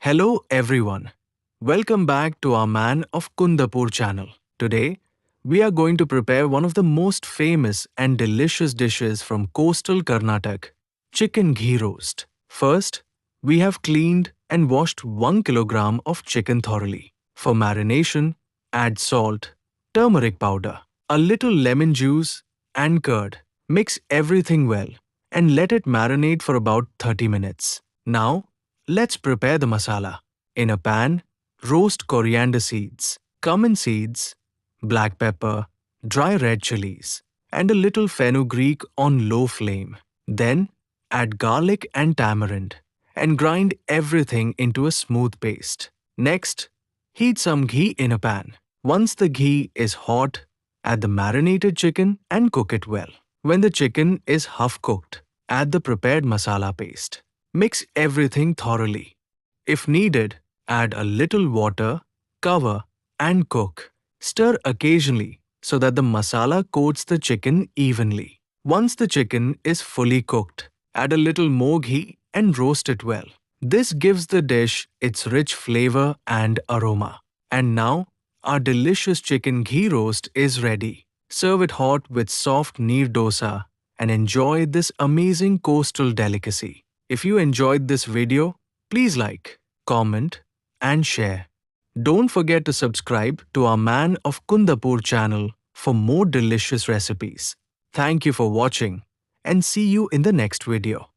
Hello everyone. Welcome back to our Man of Kundapur channel. Today, we are going to prepare one of the most famous and delicious dishes from coastal Karnataka, chicken ghee roast. First, we have cleaned and washed 1 kilogram of chicken thoroughly. For marination, add salt, turmeric powder, a little lemon juice and curd. Mix everything well and let it marinate for about 30 minutes. Now, let's prepare the masala. In a pan, roast coriander seeds, cumin seeds, black pepper, dry red chilies, and a little fenugreek on low flame. Then, add garlic and tamarind and grind everything into a smooth paste. Next, heat some ghee in a pan. Once the ghee is hot, add the marinated chicken and cook it well. When the chicken is half cooked, add the prepared masala paste. Mix everything thoroughly. If needed, add a little water, cover, and cook. Stir occasionally so that the masala coats the chicken evenly. Once the chicken is fully cooked, add a little more ghee and roast it well. This gives the dish its rich flavor and aroma. And now, our delicious chicken ghee roast is ready. Serve it hot with soft Neer Dosa and enjoy this amazing coastal delicacy. If you enjoyed this video, please like, comment, and share. Don't forget to subscribe to our Man of Kundapur channel for more delicious recipes. Thank you for watching and see you in the next video.